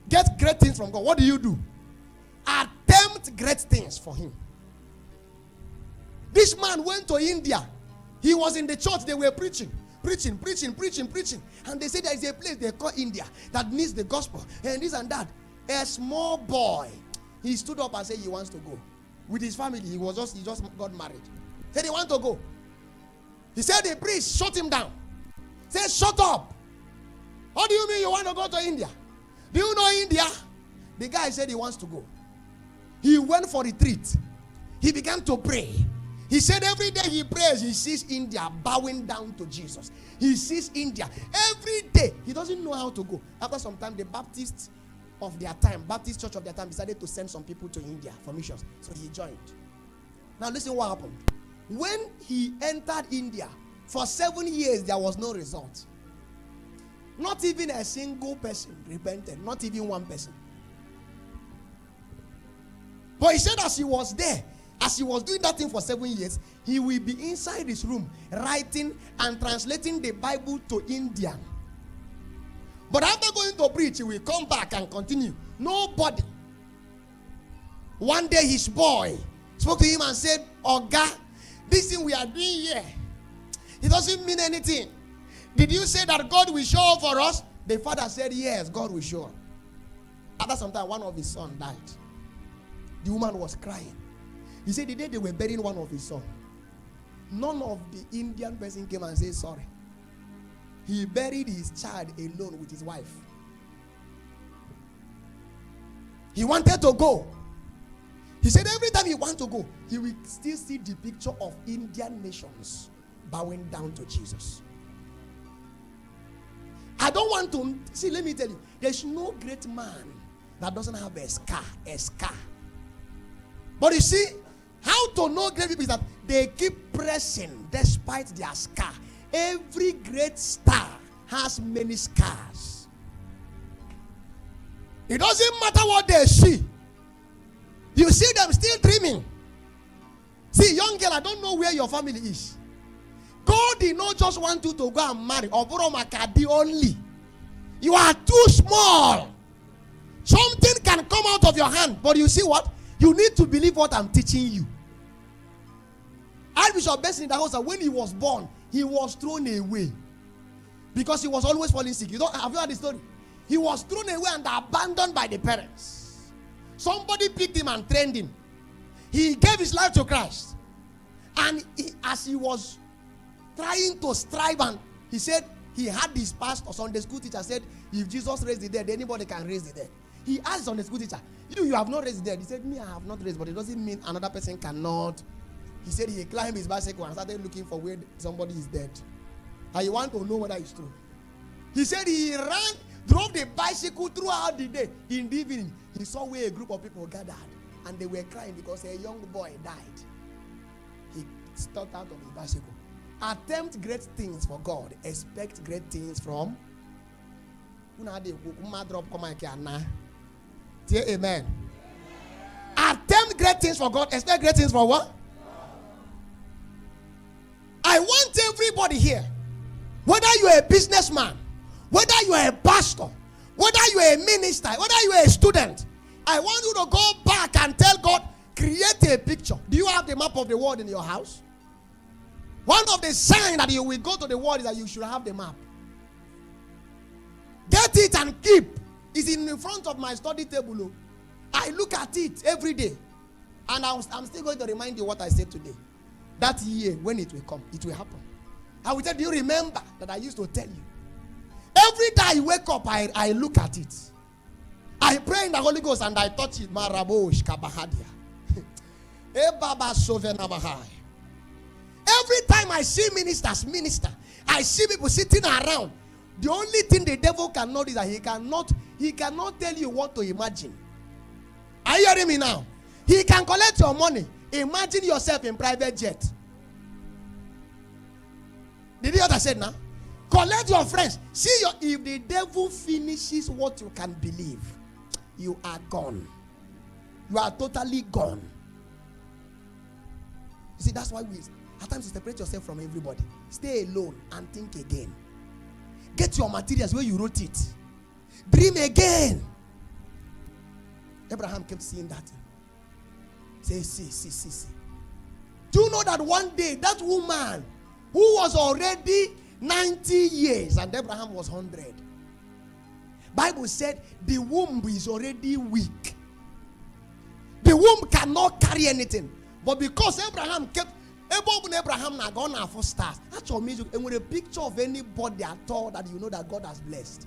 get great things from God, what do? Attempt great things for him. This man went to India. He was in the church. They were preaching. And they said there is a place they call India that needs the gospel and this and that. A small boy, he stood up and said he wants to go. With his family, he just got married. Said he wants to go. He said the priest shut him down. Said, shut up. What do you mean you want to go to India? Do you know India? The guy said he wants to go. He went for retreat. He began to pray. He said every day he prays, he sees India bowing down to Jesus. He sees India every day. He doesn't know how to go. After some time, the Baptist church of their time decided to send some people to India for missions. So he joined. Now listen what happened. When he entered India, for 7 years there was no result. Not even a single person repented. Not even one person. But he said as he was there, as he was doing that thing for 7 years, he will be inside his room writing and translating the Bible to Indian. But after going to preach, he will come back and continue. Nobody. One day his boy spoke to him and said, Oga, this thing we are doing here, it doesn't mean anything. Did you say that God will show up for us? The father said, yes, God will show up. After some time, one of his sons died. The woman was crying. He said the day they were burying one of his sons, none of the Indian person came and said sorry. He buried his child alone with his wife. He wanted to go. He said every time he wants to go, he will still see the picture of Indian nations bowing down to Jesus. I don't want to see, let me tell you, there's no great man that doesn't have a scar. But you see, how to know great people is that they keep pressing despite their scar. Every great star has many scars. It doesn't matter what they see. You see them still dreaming. See, young girl, I don't know where your family is. God did not just want you to go and marry or borrow Makadi only. You are too small. Something can come out of your hand, but you see what? You need to believe what I'm teaching you. Archbishop Benson in the house, when he was born, he was thrown away because he was always falling sick. Have you heard the story? He was thrown away and abandoned by the parents. Somebody picked him and trained him. He gave his life to Christ. And as he was trying to strive, and he said he had this pastor, Sunday school teacher, said, if Jesus raised the dead, anybody can raise the dead. He asked Sunday school teacher, you have not raised the dead. He said, me, I have not raised, but it doesn't mean another person cannot. He said he climbed his bicycle and started looking for where somebody is dead. And you want to know whether it's true. He said he drove the bicycle throughout the day. In the evening, he saw where a group of people gathered. And they were crying because a young boy died. He stepped out of his bicycle. Attempt great things for God. Expect great things from. Say amen. Attempt great things for God. Expect great things for what? I want everybody here, whether you're a businessman, whether you're a pastor, whether you're a minister, whether you're a student, I want you to go back and tell God, create a picture. Do you have the map of the world in your house? One of the signs that you will go to the world is that you should have the map. Get it and keep. It's in front of my study table. I look at it every day. And I'm still going to remind you what I said today. That year, when it will come, it will happen. I will tell you, remember that I used to tell you. Every day I wake up, I look at it. I pray in the Holy Ghost and I touch it. Marabosh kabahadia. Every time I see ministers minister, I see people sitting around. The only thing the devil cannot is that he cannot tell you what to imagine. Are you hearing me now? He can collect your money. Imagine yourself in private jet. Did you hear what I said now? Collect your friends. If the devil finishes what you can believe, you are gone. You are totally gone. You see, that's why at times you separate yourself from everybody. Stay alone and think again. Get your materials where you wrote it. Dream again. Abraham kept seeing that thing. Say, see. Do you know that one day that woman who was already 90 years and Abraham was 100, Bible said the womb is already weak. The womb cannot carry anything. But because Abraham kept Abraham now gone for stars. That's amazing. And with a picture of anybody at all that you know that God has blessed,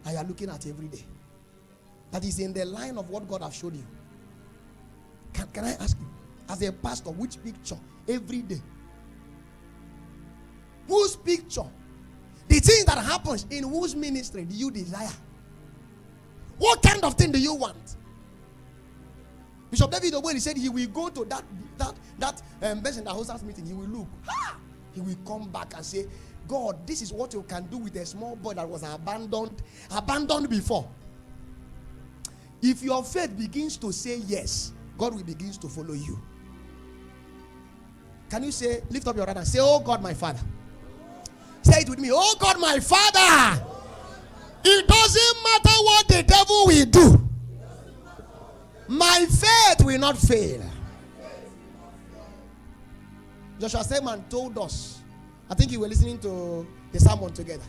and you are looking at every day, that is in the line of what God has showed you. Can I ask you, as a pastor, which picture every day? Whose picture? The things that happens in whose ministry do you desire? What kind of thing do you want? Bishop David, when he said he will go to that person that hosts us meeting, he will look. He will come back and say, God, this is what you can do with a small boy that was abandoned before. If your faith begins to say yes, God will begin to follow you. Can you say, lift up your right hand, say, oh God, my Father. Say it with me, oh God, my Father. It doesn't matter what the devil will do. My faith will not fail. Joshua Selman told us, I think you were listening to the sermon together,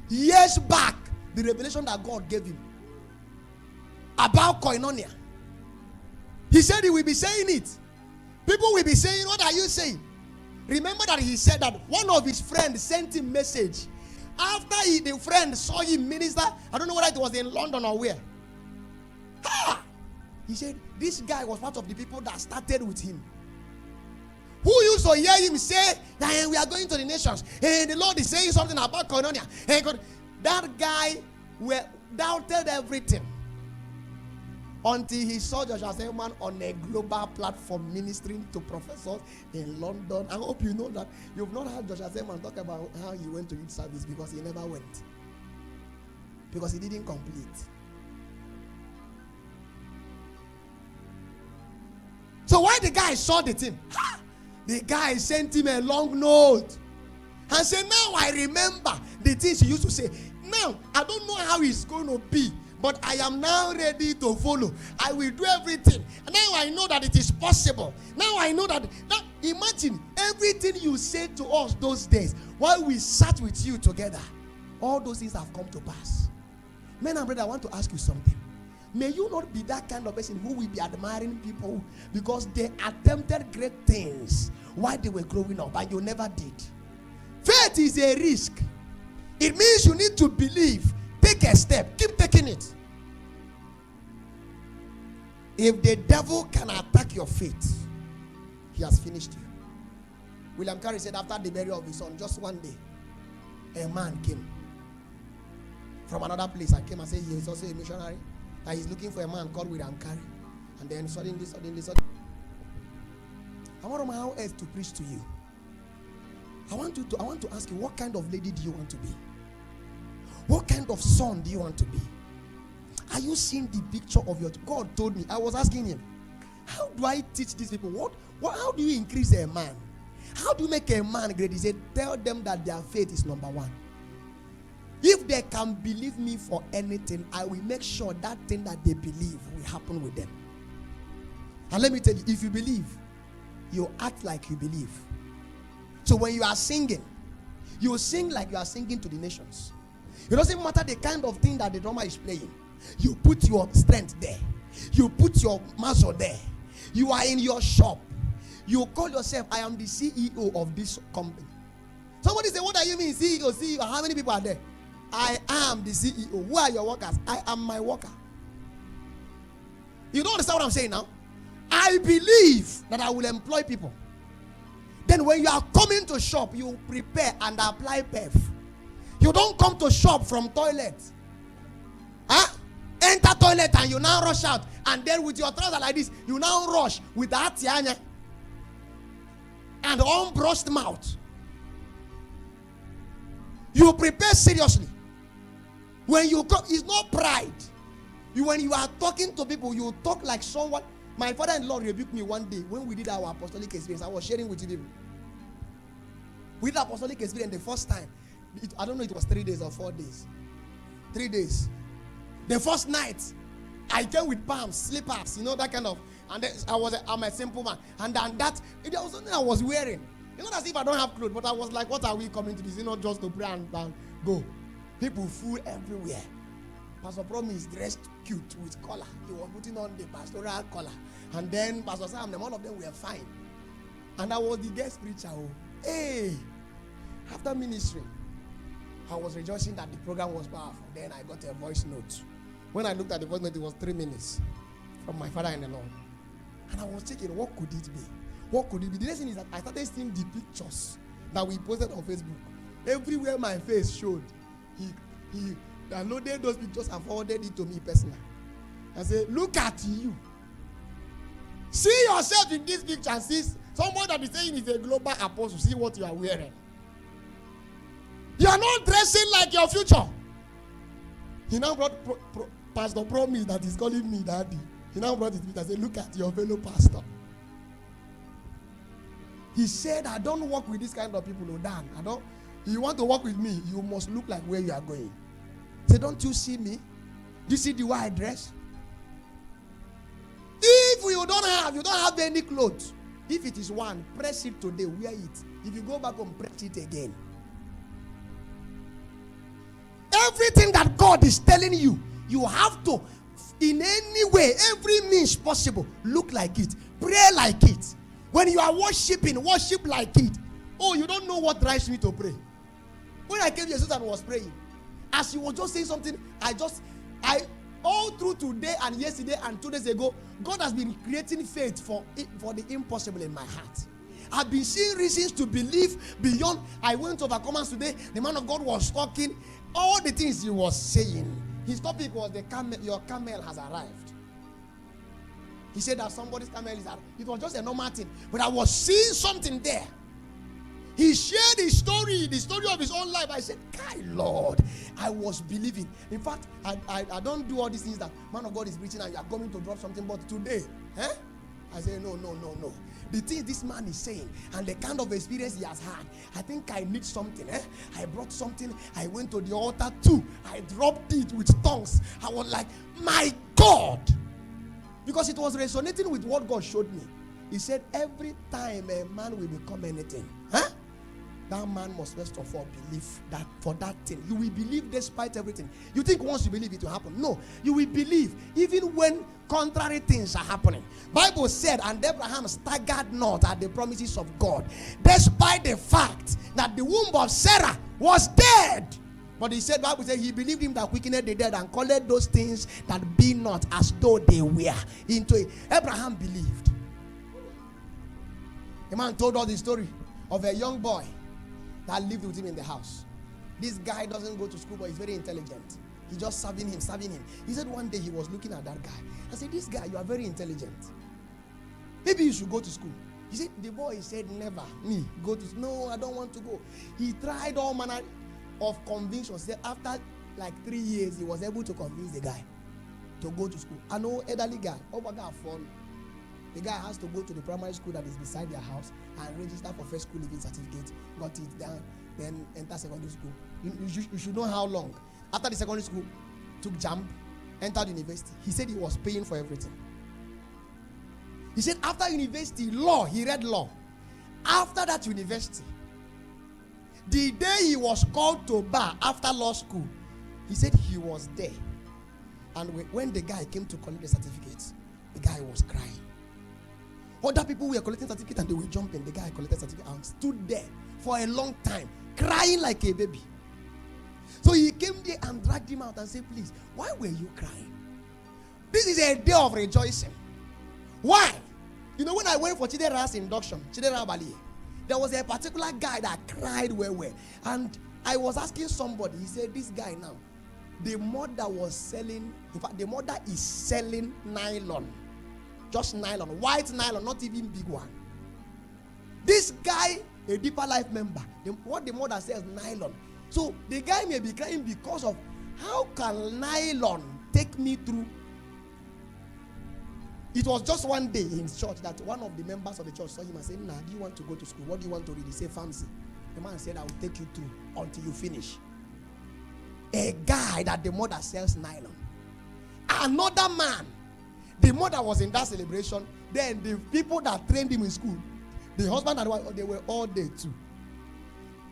years back, the revelation that God gave him about koinonia. He said he will be saying it. People will be saying, what are you saying? Remember that he said that one of his friends sent him message. After the friend saw him minister, I don't know whether it was in London or where. He said, this guy was part of the people that started with him. Who used to hear him say, that we are going to the nations, and the Lord is saying something about koinonia. That guy doubted everything. Until he saw Joshua Selman on a global platform ministering to professors in London. I hope you know that you've not heard Joshua Selman talk about how he went to youth service because he never went. Because he didn't complete. So why the guy saw the thing? The guy sent him a long note and said, now I remember the things he used to say. Now, I don't know how it's going to be, but I am now ready to follow. I will do everything. And now I know that it is possible. Now I know that. Now imagine everything you said to us those days while we sat with you together. All those things have come to pass. Men and brothers, I want to ask you something. May you not be that kind of person who will be admiring people because they attempted great things while they were growing up and you never did. Faith is a risk. It means you need to believe. Take a step. Keep taking it. If the devil can attack your faith, he has finished you. William Carey said after the burial of his son, just one day, a man came from another place and came and said he is also a missionary. That he's looking for a man called William Carey. And then suddenly. I want my how else to preach to you. I want to ask you, what kind of lady do you want to be? What kind of son do you want to be? Are you seeing the picture of your... God told me, I was asking him, how do I teach these people? How do you increase a man? How do you make a man great? He said, tell them that their faith is number one. If they can believe me for anything, I will make sure that thing that they believe will happen with them. And let me tell you, if you believe, you act like you believe. So when you are singing, you sing like you are singing to the nations. It doesn't matter the kind of thing that the drummer is playing. You put your strength there. You put your muscle there. You are in your shop. You call yourself, I am the CEO of this company. Somebody say, what do you mean CEO? How many people are there? I am the CEO. Who are your workers? I am my worker. You don't understand what I'm saying now? I believe that I will employ people. Then when you are coming to shop, you prepare and apply perf. You don't come to shop from toilet. Enter toilet and you now rush out. And then with your trouser like this, you now rush with the atianya and unbrushed mouth. You prepare seriously. When you come, it's not pride. When you are talking to people, you talk like someone. My father-in-law rebuked me one day when we did our apostolic experience. I was sharing with you. With the apostolic experience the first time. I don't know, it was 3 days or 4 days. 3 days. The first night, I came with palms, slippers, that kind of. And then I'm a simple man. And then there was something I was wearing. It's not as if I don't have clothes, but I was like, what are we coming to this? Just to pray and go. People full everywhere. Pastor Promise dressed cute with collar. He was putting on the pastoral collar. And then Pastor Sam, all of them were fine. And I was the guest preacher. Hey, after ministry, I was rejoicing that the program was powerful. Then I got a voice note. When I looked at the voice note, it was 3 minutes from my father in the Lord. And I was thinking, what could it be? What could it be? The next thing is that I started seeing the pictures that we posted on Facebook. Everywhere my face showed, he downloaded those pictures and forwarded it to me personally. I said, look at you. See yourself in this picture and see someone that is saying he's a global apostle. See what you are wearing. You are not dressing like your future. He now brought Pastor Promise that is calling me daddy. He now brought his picture and said, look at your fellow pastor. He said, I don't work with this kind of people, Dan. If you want to work with me, you must look like where you are going. He said, don't you see me? Do you see the way I dress? If you don't have any clothes, if it is one, press it today, wear it. If you go back home, press it again. Everything that God is telling you, you have to, in any way, every means possible, look like it, pray like it. When you are worshiping, worship like it. Oh, you don't know what drives me to pray. When I came to Jesus and was praying, as he was just saying something, all through today and yesterday and 2 days ago, God has been creating faith for the impossible in my heart. I've been seeing reasons to believe beyond. I went to Overcomers today. The man of God was talking. All the things he was saying. His topic was your camel has arrived. He said that somebody's camel is arrived. It was just a normal thing. But I was seeing something there. He shared his story, the story of his own life. I said, "Kai, Lord, I was believing." In fact, I don't do all these things that man of God is preaching and you are coming to drop something. But today, I say, no. The thing this man is saying and the kind of experience he has had, I think I need something. I brought something. I went to the altar too. I dropped it with tongues. I was like, my God. Because it was resonating with what God showed me. He said, every time a man will become anything, that man must first of all believe that for that thing. You will believe despite everything. You think once you believe it will happen. No, you will believe even when contrary things are happening. Bible said, and Abraham staggered not at the promises of God, despite the fact that the womb of Sarah was dead. But he said, Bible said, he believed him that quickened the dead and called those things that be not as though they were into it. Abraham believed. The man told us the story of a young boy that lived with him in the house. This guy doesn't go to school, but he's very intelligent. He's just serving him. He said one day he was looking at that guy. I said, this guy, you are very intelligent. Maybe you should go to school. He said, the boy said, never. Me, go to school. No, I don't want to go. He tried all manner of convictions. After like 3 years, he was able to convince the guy to go to school. I know elderly guy. The guy has to go to the primary school that is beside their house and register for first school living certificate. Got it down, then enter secondary school. You should know how long. After the secondary school, took jump, entered university. He said he was paying for everything. He said after university, law, he read law. After that university, the day he was called to bar after law school, he said he was there. And when the guy came to collect the certificates, the guy was crying. Other people were collecting certificates and they were jumping. The guy collected certificate and stood there for a long time, crying like a baby. So he came there and dragged him out and said, please, why were you crying? This is a day of rejoicing. Why? You know, when I went for Chinecherem's induction, Chinecherem, there was a particular guy that cried well. And I was asking somebody, he said, this guy now, the mother was selling, in fact, the mother is selling nylon. Just nylon, white nylon, not even big one. This guy, a Deeper Life member, what the mother says, nylon. So the guy may be crying because of how can nylon take me through? It was just one day in church that one of the members of the church saw him and said, "Nah, do you want to go to school? What do you want to read?" He said, "Pharmacy." The man said, "I will take you through until you finish." A guy that the mother sells nylon. another man. The mother was in that celebration. Then the people that trained him in school, the husband and wife, they were all there too.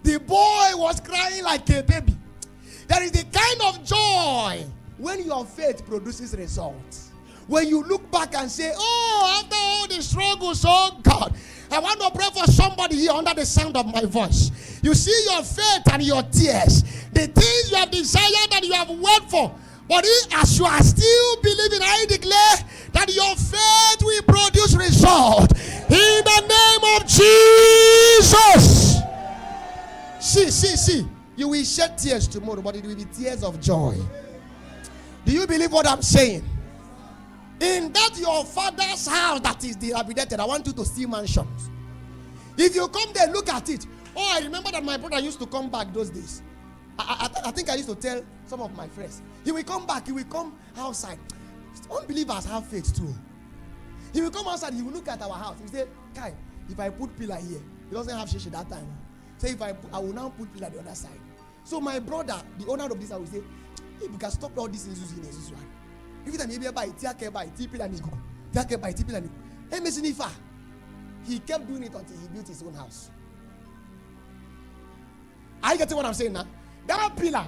The boy was crying like a baby. There is the kind of joy when your faith produces results. When you look back and say, oh, after all the struggles, oh God, I want to pray for somebody here under the sound of my voice. You see your faith and your tears, the things you have desired and you have worked for. But as you are still believing, I declare that your faith will produce result. In the name of Jesus. See. You will shed tears tomorrow, but it will be tears of joy. Do you believe what I'm saying? In that your father's house that is dilapidated, I want you to see mansions. If you come there, look at it. Oh, I remember that my brother used to come back those days. I think I used to tell some of my friends. He will come back, he will come outside. Unbelievers have faith too. He will come outside, he will look at our house. He will say, Kai, if I put pillar here, he doesn't have shishi that time. Say, if I will now put pillar the other side. So my brother, the owner of this, I will say, hey, we can stop all these things using this one. Every time he buy pillar and go. He kept doing it until he built his own house. Are you getting what I'm saying now? That pillar,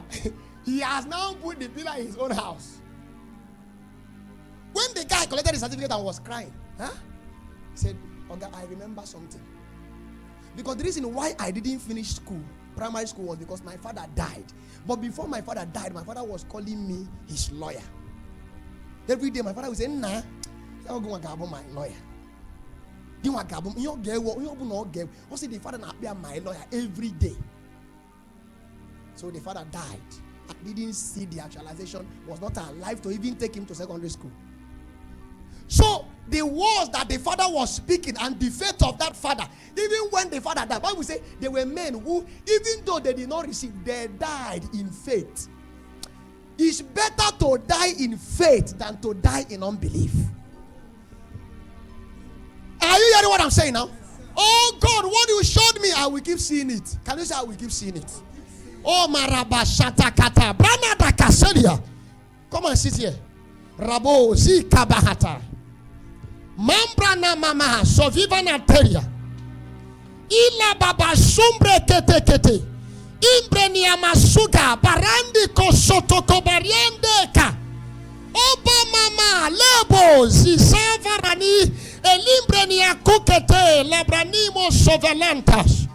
he has now put the pillar in his own house. When the guy collected his certificate and was crying, he said, Oga, I remember something. Because the reason why I didn't finish school, primary school, was because my father died. But before my father died, my father was calling me his lawyer. Every day my father would say, nah, you're going to go my lawyer. You want to go, you're going to go. The father not be my lawyer every day. So the father died. I didn't see the actualization, was not alive to even take him to secondary school. So the words that the father was speaking and the faith of that father, even when the father died, Bible say there were men who, even though they did not receive, they died in faith. It's better to die in faith than to die in unbelief. Are you hearing what I'm saying now? Oh God, what you showed me, I will keep seeing it. Can you say I will keep seeing it? Oh marabashata kata branada kaselia. Come and sit here. Rabo zi kabahata. Mambrana mama soviva na teria. Ila baba sumbre kete kete. Imbreni amasuga barandi kosoto kobariende ka. Oba mama lebo zisavarani elimbreni akukete labranimo sovelantas.